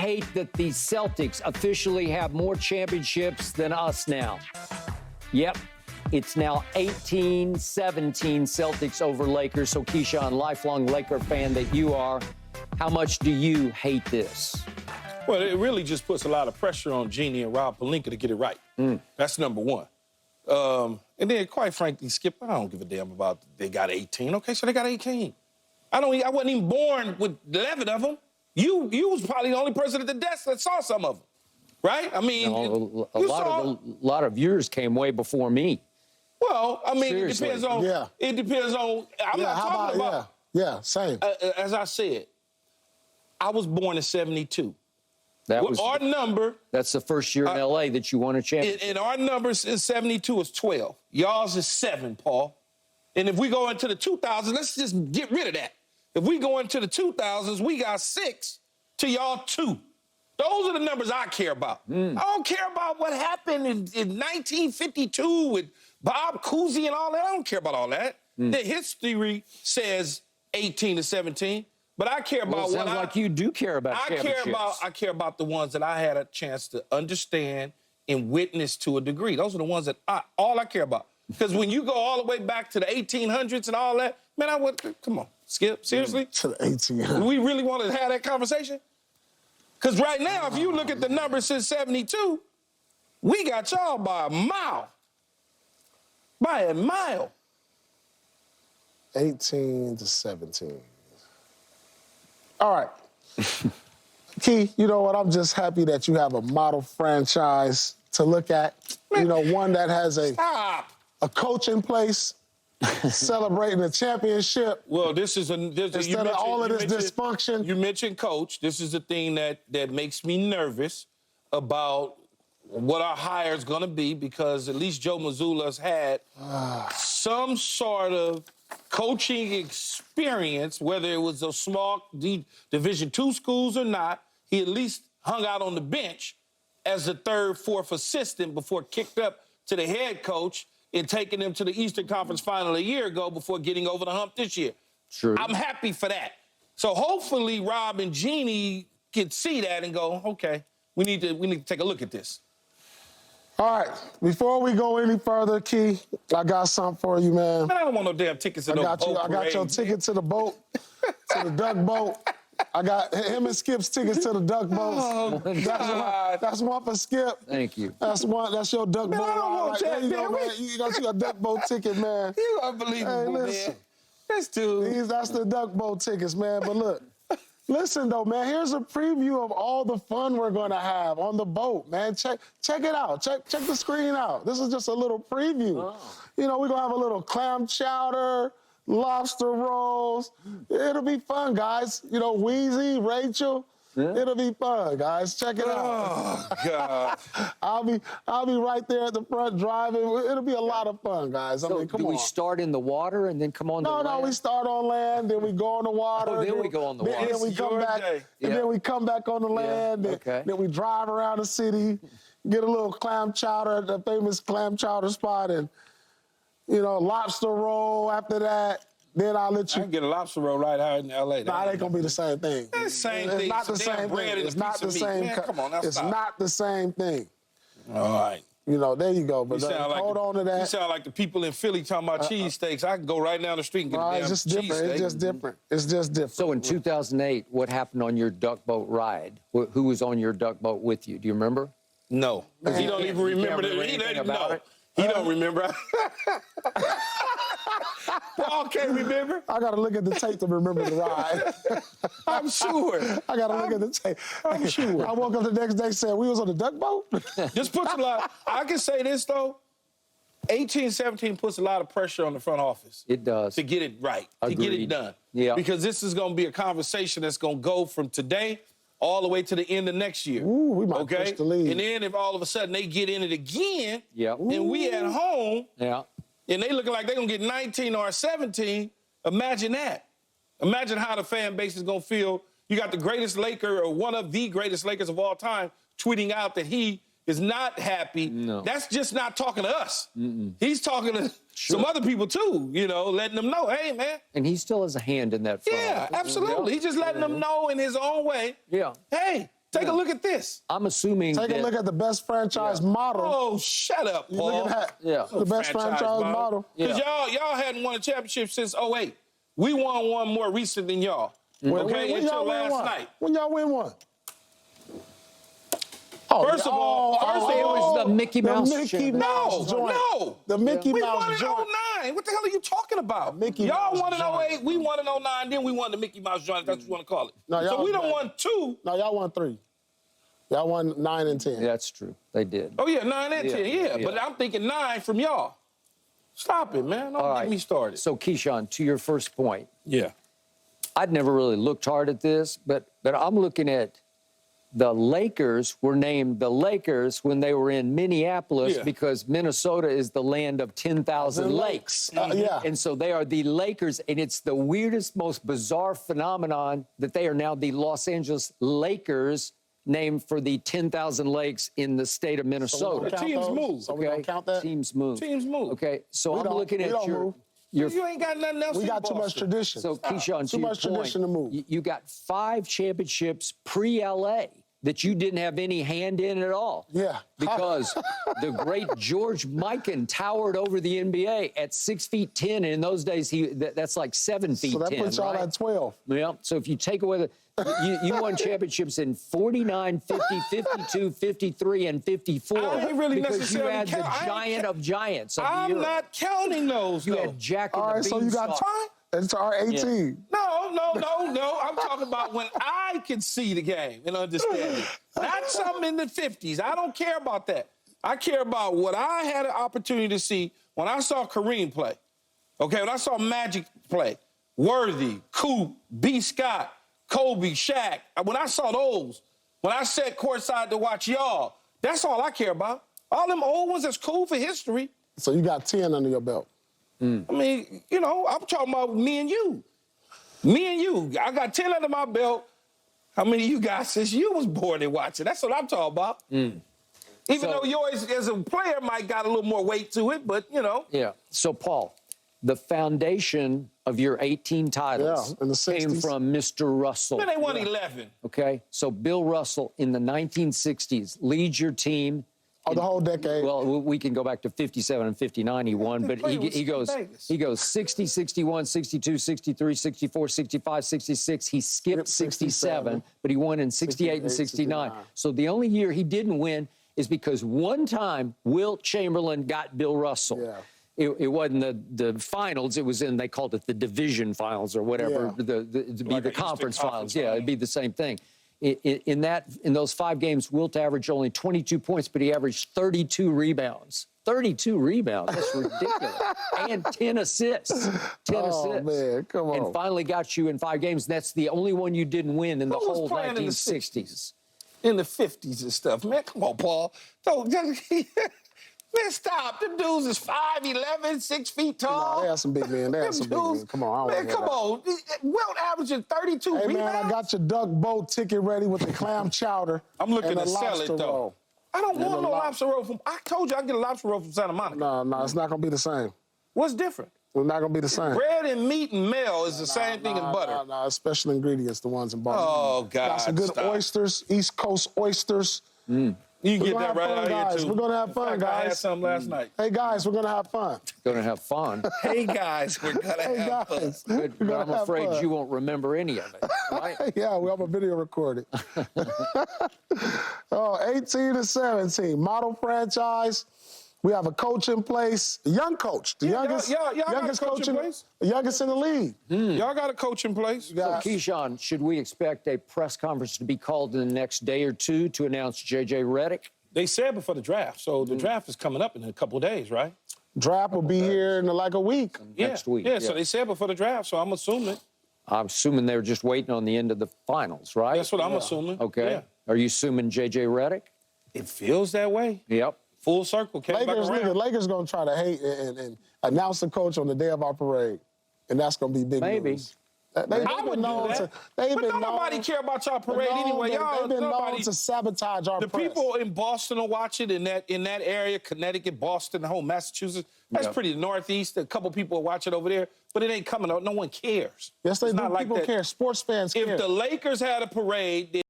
hate that the Celtics officially have more championships than us now. Yep, it's now 18-17 Celtics over Lakers. So, Keyshawn, lifelong Laker fan that you are, how much do you hate this? Well, it really just puts a lot of pressure on Jeannie and Rob Pelinka to get it right. That's number one. And then, quite frankly, Skip, I don't give a damn about they got 18. Okay, so they got 18. I wasn't even born with 11 of them. You was probably the only person at the desk that saw some of them, right? I mean, a lot of yours came way before me. Well, I mean, Seriously. it depends on. Yeah. It depends on. I'm not talking about. Yeah, same. As I said, I was born in '72. That was our number. That's the first year in L.A. that you won a championship. And our numbers in '72 is 12. Y'all's is 7, Paul. And if we go into the 2000s, let's just get rid of that. If we go into the 2000s, we got 6 to y'all 2. Those are the numbers I care about. I don't care about what happened in 1952 with Bob Cousy and all that. I don't care about all that. The history says 18-17, but I care about sounds like you do care about championships. I care about the ones that I had a chance to understand and witness to a degree. Those are the ones that all I care about. Because when you go all the way back to the 1800s and all that, man, come on, Skip, seriously? To the 1800s. Do we really want to have that conversation? Because right now, if you look at the numbers since 72, we got y'all by a mile. By a mile. 18-17. All right. Key, you know what? I'm just happy that you have a model franchise to look at. You know, one that has a coach in place celebrating a championship. Well, instead of all of this dysfunction. You mentioned coach. This is the thing that makes me nervous about what our hire is going to be, because at least Joe Mazzulla's had some sort of coaching experience, whether it was a small Division II schools or not. He at least hung out on the bench as the third, fourth assistant before kicked up to the head coach and taking them to the Eastern Conference Final a year ago before getting over the hump this year. True. I'm happy for that. So hopefully Rob and Jeannie can see that and go, okay, we need to take a look at this. All right, before we go any further, Key, I got something for you, man. Man, I don't want no damn tickets to no boat I got your parade. ticket to the boat, to the duck boat. I got him and Skip's tickets to the duck boats. Oh, God. That's one for Skip. Thank you. That's your duck boat. I don't want There that, you go, man. man. You got your duck boat ticket, man. You unbelievable, Hey, listen. man. That's too. That's the duck boat tickets, man. But look, listen, though, man, here's a preview of all the fun we're going to have on the boat, man. Check it out. Check the screen out. This is just a little preview. Oh. You know, we're going to have a little clam chowder, lobster rolls. It'll be fun, guys. You know, Wheezy, Rachel. Yeah. It'll be fun, guys. Check it out. Oh, God. I'll be right there at the front driving. It'll be a lot of fun, guys. I mean, come do on. we start in the water and then come on the land? No, we start on land, then we go on the water. Oh, then we go on the water. Then we come back, and then we come back on the land. Okay. Then we drive around the city, get a little clam chowder at the famous clam chowder spot, and, you know, lobster roll after that. Then I'll let you. I can get a lobster roll right out in L.A. Nah, it ain't gonna be the same thing. It's the same thing. It's not the same thing. It's not the same. Man, come on, it's not the same thing. All right. You know, there you go. But hold on to that. You sound like the people in Philly talking about cheesesteaks. I can go right down the street and get a damn it's just different. cheesesteak. It's just different. It's just different. So in 2008, what happened on your duck boat ride? Who was on your duck boat with you? Do you remember? No, because he don't even remember that. He doesn't know. He don't remember. Paul can't remember. I got to look at the tape to remember the ride. I'm sure. I got to look at the tape. I'm sure. I woke up the next day and said, we was on the duck boat? Just puts a lot. I can say this, though. 18-17 puts a lot of pressure on the front office. It does. To get it right. Agreed. To get it done. Yeah. Because this is going to be a conversation that's going to go from today all the way to the end of next year. Ooh, we might push the lead. And then if all of a sudden they get in it again, Yep. and we at home, Yeah. and they looking like they're going to get 19 or 17, imagine that. Imagine how the fan base is going to feel. You got the greatest Laker, or one of the greatest Lakers of all time, tweeting out that he is not happy. No. That's just not talking to us. He's talking to some other people, too, you know, letting them know, hey, man. And he still has a hand in that front. Yeah, absolutely. He's just letting them know in his own way, Yeah. hey, Take a look at this. I'm assuming Take a look at the best franchise model. Oh, shut up, You Paul. look at that. Yeah. The best franchise model. Because y'all hadn't won a championship since 2008. We won one more recent than y'all. Okay, When until y'all win last one? night. When y'all win one? First of all, it was the Mickey Mouse The Mickey championship. Mouse joint. No. The Mickey We Mouse won in joint. 09. What the hell are you talking about? Mickey y'all Mouse won in joint. 08, we won in 09, then we won the Mickey Mouse joint, if that's what you want to call it. No, so y'all we done bad. won 2. No, y'all won 3. Y'all won 9 and 10. That's true. They did. Oh, yeah, 9 and 10, Yeah. But I'm thinking 9 from y'all. Stop it, man. Don't get me started. So, Keyshawn, to your first point, Yeah. I'd never really looked hard at this, but I'm looking at the Lakers were named the Lakers when they were in Minneapolis because Minnesota is the land of 10,000 lakes. Yeah. And so they are the Lakers, and it's the weirdest, most bizarre phenomenon that they are now the Los Angeles Lakers, named for the 10,000 lakes in the state of Minnesota. Teams move. So we don't count that? Teams move. Teams move. Okay, so We I'm don't- looking we at don't your... move. You ain't got nothing else We in got too much Boston. tradition. So, Keyshawn, Too to your much tradition to move. You got 5 championships pre-LA that you didn't have any hand in at all. Yeah. Because the great George Mikan towered over the NBA at 6'10", and in those days that's like 7 feet 10. So that puts y'all right? at 12. Yeah. So if you take away the you won championships in 49, 50, 52, 53, and 54. I ain't really because you necessarily had the count- I ain't giant of giants of the I'm era. not counting those, You though. had Jack and All right, the so you got Beanstalk. It's our 18. No. I'm talking about when I can see the game and understand it. Not something in the 50s. I don't care about that. I care about what I had an opportunity to see when I saw Kareem play. Okay, when I saw Magic play, Worthy, Coop, B. Scott, Kobe, Shaq. When I saw those, when I sat courtside to watch y'all, that's all I care about. All them old ones, that's cool for history. So you got 10 under your belt. I mean, I'm talking about me and you. Me and you. I got 10 under my belt. How many of you guys since you was born and watching? That's what I'm talking about. Even though yours as a player might got a little more weight to it, but, Yeah. So, Paul, the foundation of your 18 titles in the came 60s. from Mr. Russell. Then they won 11. Okay? So, Bill Russell in the 1960s leads your team. Oh, the whole decade. Well, we can go back to 57 and 59 he won, but played with he goes Vegas. he goes 60, 61, 62, 63, 64, 65, 66. He skipped 67, but he won in 68 and 69. So the only year he didn't win is because one time Wilt Chamberlain got Bill Russell. Yeah. It wasn't the finals. It was they called it the division finals or whatever. Yeah. It'd be Like the an Eastern conference finals. Conference Yeah, final. it'd be the same thing. In those 5 games, Wilt averaged only 22 points, but he averaged 32 rebounds. 32 rebounds. That's ridiculous. And 10 assists. 10 Oh, assists. man, come on. And finally got you in 5 games. And that's the only one you didn't win in the Who was whole playing in the 1960s. In the 50s and stuff. Man, come on, Paul. Don't just... Man, stop. Them dudes is 5'11", 6 feet tall. Nah, they had some big men. They had some big men. Come on, I don't Man, come want on. Wilt averaging 32 Hey, rebounds. man, I got your duck boat ticket ready with the clam chowder. I'm looking and to the sell lobster it, though. roll. I don't want the no lo- lobster roll from... I told you I get a lobster roll from Santa Monica. No, it's not going to be the same. What's different? It's not going to be the same. Bread and meat and mail is the same thing in butter. No, special ingredients, the ones in Baltimore. Oh, God, Got some good stop. oysters, East Coast oysters. You can We're get gonna that have right fun, out guys. here, too. We're gonna have In fun, fact, I had guys. some last night. Hey, guys, we're going to have fun. Going to have fun. Hey, guys, we're going to Hey, have fun. guys. But We're gonna I'm have afraid fun. you won't remember any of it. Right? Yeah, we have a video recorded. 18 to 17, model franchise. We have a coach in place, a young coach, the youngest, y'all got a youngest coach in place? the youngest in the league. Y'all got a coach in place? So, Guys, Keyshawn, should we expect a press conference to be called in the next day or two to announce J.J. Redick? They said before the draft. So the draft is coming up in a couple of days, right? draft will be here in like a week. Next week. Yeah, so they said before the draft, so I'm assuming. I'm assuming they were just waiting on the end of the finals, right? That's what I'm assuming. Okay. Yeah. Are you assuming J.J. Redick? It feels that way. Yep. Full circle. Came back around. Lakers going to try to hate and announce the coach on the day of our parade. And that's going to be big Maybe. news. They've I would been do known that. to, they've But been don't nobody known, care about y'all parade No, anyway. Y'all, they've been nobody, known to sabotage our the press. people in Boston will watch it in that area, Connecticut, Boston, the whole Massachusetts. That's Yep. pretty northeast. A couple people will watch it over there, but it ain't coming out. No one cares. Yes, they It's do. not like People that. care. Sports fans care. If the Lakers had a parade,